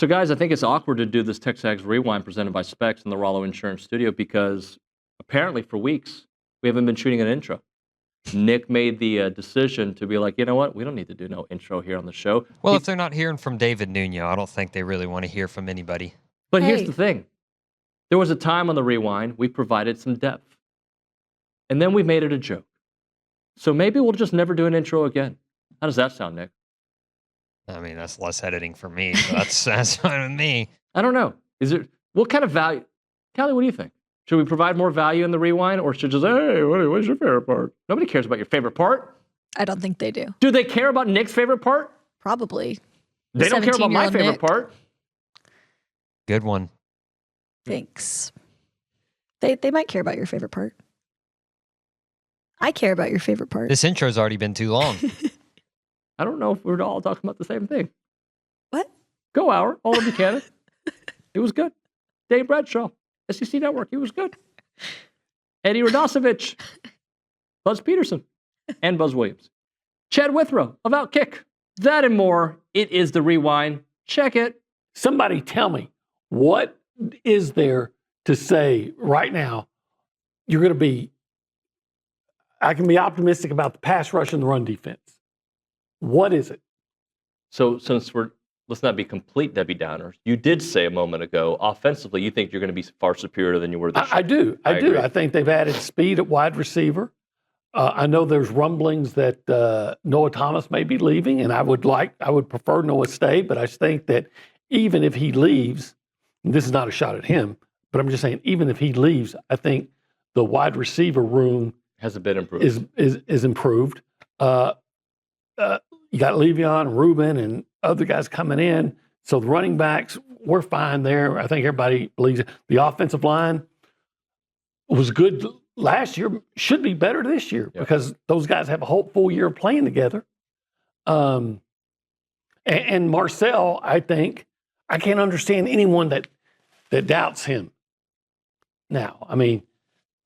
So, guys, I think it's awkward to do this TexAgs Rewind presented by Specs in the Rollo Insurance Studio because apparently for weeks we haven't been shooting an intro. Nick made the decision to be like, you know what? We don't need to do no intro here on the show. Well, if they're not hearing from David Nuno, I don't think they really want to hear from anybody. But here's the thing. There was a time on the Rewind we provided some depth. And then we made it a joke. So maybe we'll just never do an intro again. How does that sound, Nick? I mean, that's less editing for me, so that's fine with me. I don't know. What kind of value? Callie, what do you think? Should we provide more value in the Rewind, or should just, hey, what's your favorite part? Nobody cares about your favorite part. I don't think they do. Do they care about Nick's favorite part? Probably. They don't care about my favorite part. Good one. Thanks. They might care about your favorite part. I care about your favorite part. This intro's already been too long. I don't know if we're all talking about the same thing. What? Go Hour, Olin Buchanan. It was good. Dane Bradshaw, SEC Network. He was good. Eddie Radosevich, Buzz Peterson, and Buzz Williams. Chad Withrow of Outkick. That and more. It is the Rewind. Check it. Somebody tell me, what is there to say right now? You're going to be, I can be optimistic about the pass rush and the run defense. What is it? So since let's not be complete Debbie Downers. You did say a moment ago, offensively, you think you're going to be far superior than you were this year. I do. I do. agree. I think they've added speed at wide receiver. I know there's rumblings that Noah Thomas may be leaving, and I would prefer Noah stay, but I think that even if he leaves, and this is not a shot at him, but I'm just saying, even if he leaves, I think the wide receiver room has a bit improved. Is improved. You got Le'Veon, Reuben, and other guys coming in. So the running backs, we're fine there. I think everybody believes it. The offensive line was good last year, should be better this year because those guys have a whole full year of playing together. And Marcel, I think, I can't understand anyone that doubts him now. I mean,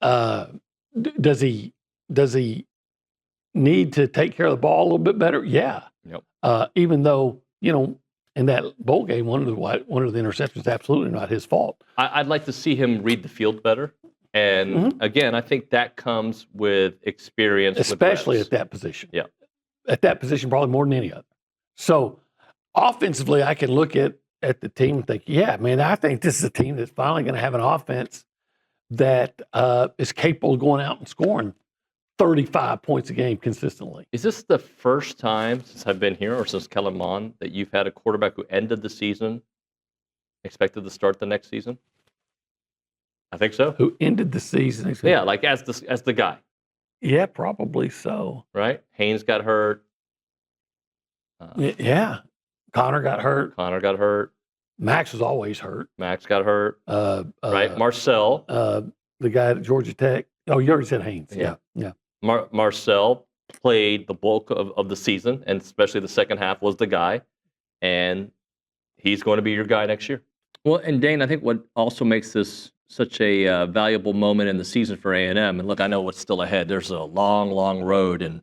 does he need to take care of the ball a little bit better? Yeah. Yep. Even though, in that bowl game, one of the interceptions is absolutely not his fault. I'd like to see him read the field better. And again, I think that comes with experience. Especially at that position. Yeah. At that position, probably more than any other. So offensively, I can look at the team and think, yeah, man, I think this is a team that's finally going to have an offense that is capable of going out and scoring 35 points a game consistently. Is this the first time since I've been here or since Kellen Mond that you've had a quarterback who ended the season expected to start the next season? I think so. Who ended the season? Yeah, like as the guy. Yeah, probably so. Right? Haynes got hurt. Yeah. Connor got hurt. Max was always hurt. Max got hurt. Right? Marcel. The guy at Georgia Tech. Oh, you already said Haynes. Yeah. Marcel played the bulk of the season, and especially the second half was the guy, and he's going to be your guy next year. Well, and Dane, I think what also makes this such a valuable moment in the season for A&M, and look, I know what's still ahead. There's a long, long road, and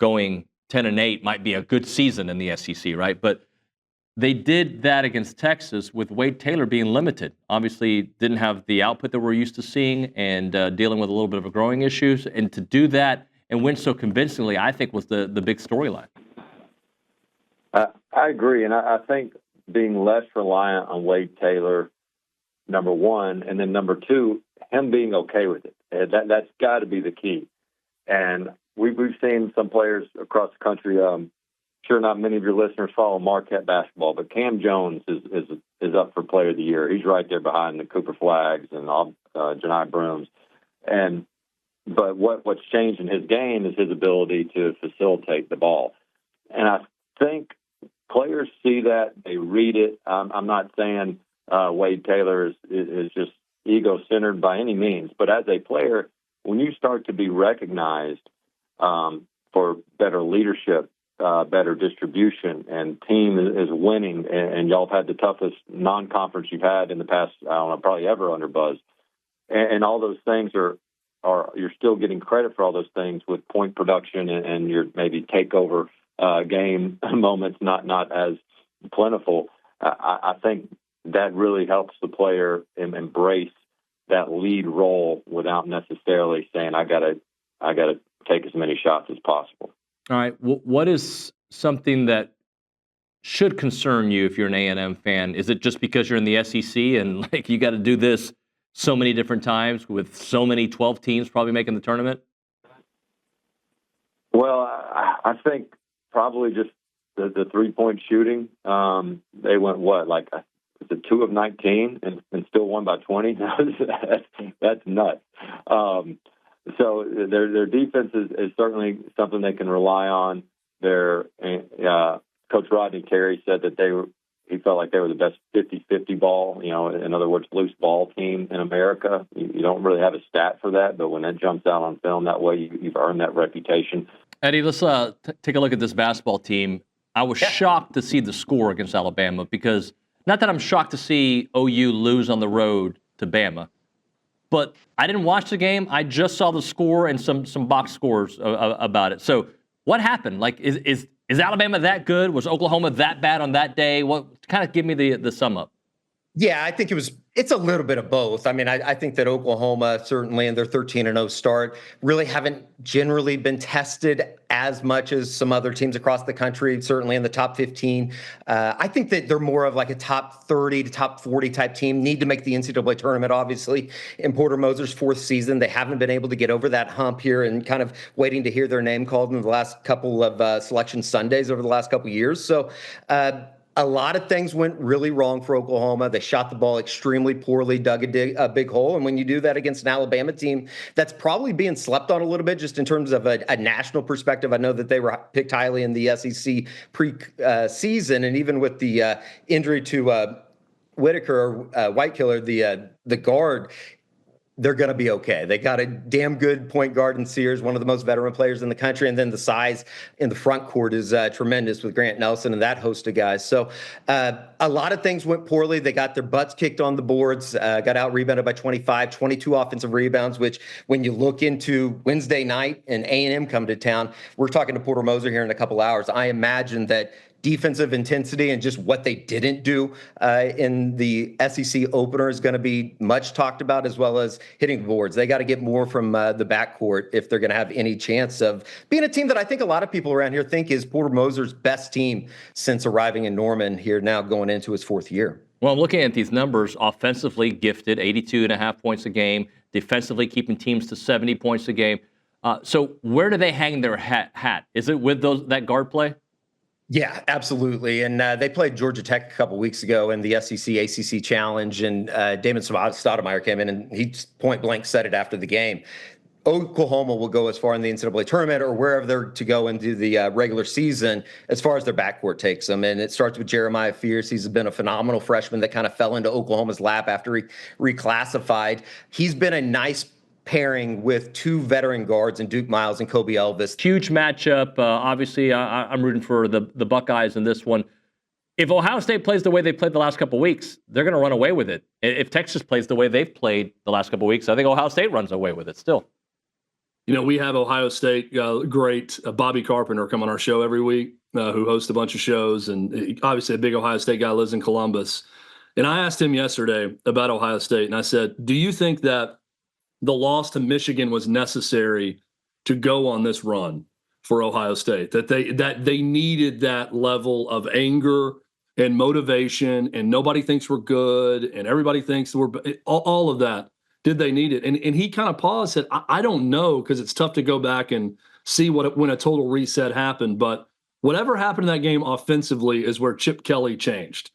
going 10-8 might be a good season in the SEC, right? But they did that against Texas with Wade Taylor being limited. Obviously, didn't have the output that we're used to seeing and dealing with a little bit of a growing issues. And to do that and win so convincingly, I think was the big storyline. I agree. And I think being less reliant on Wade Taylor, number one, and then number two, him being okay with it. That's got to be the key. And we've seen some players across the country. Sure, not many of your listeners follow Marquette basketball, but Cam Jones is up for Player of the Year. He's right there behind the Cooper Flags and Janai Brooms. But what's changed in his game is his ability to facilitate the ball. And I think players see that, they read it. I'm not saying Wade Taylor is just ego-centered by any means, but as a player, when you start to be recognized for better leadership, better distribution, and team is winning, and y'all have had the toughest non-conference you've had in the past, I don't know, probably ever under Buzz. And all those things are you're still getting credit for all those things with point production and your maybe takeover game moments not as plentiful. I think that really helps the player embrace that lead role without necessarily saying, I gotta take as many shots as possible. All right. What is something that should concern you if you're an A&M fan? Is it just because you're in the SEC and like you got to do this so many different times with so many 12 teams probably making the tournament? Well, I think probably just the 3-point shooting. They went was it 2 of 19 and still won by 20? That's nuts. So their defense is certainly something they can rely on. Their Coach Rodney Terry said that he felt like they were the best 50-50 ball, in other words, loose ball team in America. You don't really have a stat for that, but when that jumps out on film that way, you've earned that reputation. Eddie, let's take a look at this basketball team. I was shocked to see the score against Alabama because, not that I'm shocked to see OU lose on the road to Bama, but I didn't watch the game. I just saw the score and some box scores about it. So what happened? Like, is Alabama that good? Was Oklahoma that bad on that day? What kind of give me the sum up? Yeah, I think it's a little bit of both. I mean, I think that Oklahoma, certainly in their 13-0 start, really haven't generally been tested as much as some other teams across the country, certainly in the top 15. I think that they're more of like a top 30 to top 40 type team, need to make the NCAA tournament, obviously. In Porter Moser's 4th season, they haven't been able to get over that hump here and kind of waiting to hear their name called in the last couple of selection Sundays over the last couple of years. So, a lot of things went really wrong for Oklahoma. They shot the ball extremely poorly, dug a big hole. And when you do that against an Alabama team that's probably being slept on a little bit just in terms of a national perspective, I know that they were picked highly in the SEC pre-season. And even with the injury to Whitaker, Whitekiller, the guard, they're going to be okay. They got a damn good point guard in Sears, one of the most veteran players in the country. And then the size in the front court is tremendous with Grant Nelson and that host of guys. So a lot of things went poorly. They got their butts kicked on the boards, got out-rebounded by 25, 22 offensive rebounds, which when you look into Wednesday night and A&M come to town, we're talking to Porter Moser here in a couple hours. I imagine that defensive intensity and just what they didn't do in the SEC opener is going to be much talked about, as well as hitting the boards. They got to get more from the backcourt if they're going to have any chance of being a team that I think a lot of people around here think is Porter Moser's best team since arriving in Norman here now going into his 4th year. Well, I'm looking at these numbers. Offensively gifted, 82.5 points a game. Defensively keeping teams to 70 points a game. So where do they hang their hat? Is it with that guard play? Yeah, absolutely. And they played Georgia Tech a couple weeks ago in the SEC ACC Challenge, and Damon Stoudemire came in and he point blank said it after the game. Oklahoma will go as far in the NCAA tournament or wherever they're to go into the regular season as far as their backcourt takes them. And it starts with Jeremiah Fierce. He's been a phenomenal freshman that kind of fell into Oklahoma's lap after he reclassified. He's been a nice pairing with 2 veteran guards in Duke Miles and Kobe Elvis. Huge matchup. Obviously, I'm rooting for the Buckeyes in this one. If Ohio State plays the way they played the last couple of weeks, they're going to run away with it. If Texas plays the way they've played the last couple of weeks, I think Ohio State runs away with it still. We have Ohio State great Bobby Carpenter come on our show every week, who hosts a bunch of shows, and obviously a big Ohio State guy, lives in Columbus. And I asked him yesterday about Ohio State, and I said, do you think that the loss to Michigan was necessary to go on this run for Ohio State, that they needed that level of anger and motivation, and nobody thinks we're good and everybody thinks we're all of that? Did they need it? And he kind of paused and said, I don't know, because it's tough to go back and see when a total reset happened. But whatever happened in that game offensively is where Chip Kelly changed.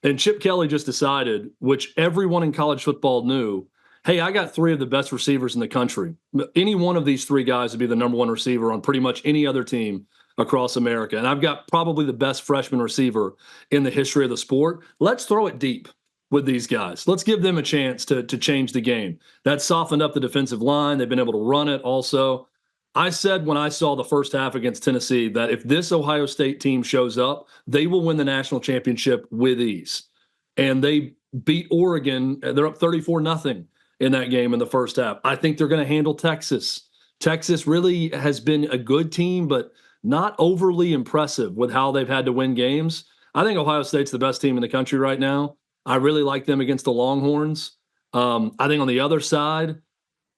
And Chip Kelly just decided, which everyone in college football knew, hey, I got 3 of the best receivers in the country. Any one of these 3 guys would be the number 1 receiver on pretty much any other team across America. And I've got probably the best freshman receiver in the history of the sport. Let's throw it deep with these guys. Let's give them a chance to change the game. That softened up the defensive line. They've been able to run it also. I said when I saw the first half against Tennessee that if this Ohio State team shows up, they will win the national championship with ease. And they beat Oregon. They're up 34-0 in that game in the first half. I think they're going to handle Texas. Texas really has been a good team, but not overly impressive with how they've had to win games. I think Ohio State's the best team in the country right now. I really like them against the Longhorns. I think on the other side,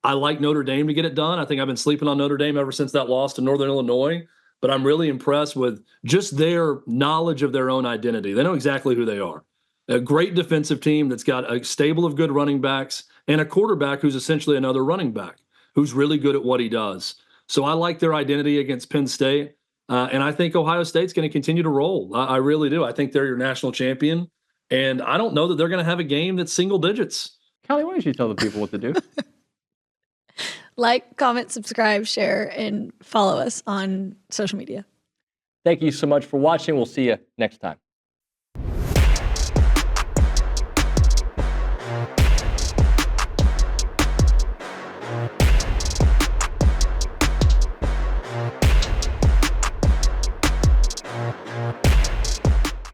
I like Notre Dame to get it done. I think I've been sleeping on Notre Dame ever since that loss to Northern Illinois, but I'm really impressed with just their knowledge of their own identity. They know exactly who they are. A great defensive team that's got a stable of good running backs and a quarterback who's essentially another running back who's really good at what he does. So I like their identity against Penn State, and I think Ohio State's going to continue to roll. I really do. I think they're your national champion, and I don't know that they're going to have a game that's single digits. Callie, why don't you tell the people what to do? Like, comment, subscribe, share, and follow us on social media. Thank you so much for watching. We'll see you next time.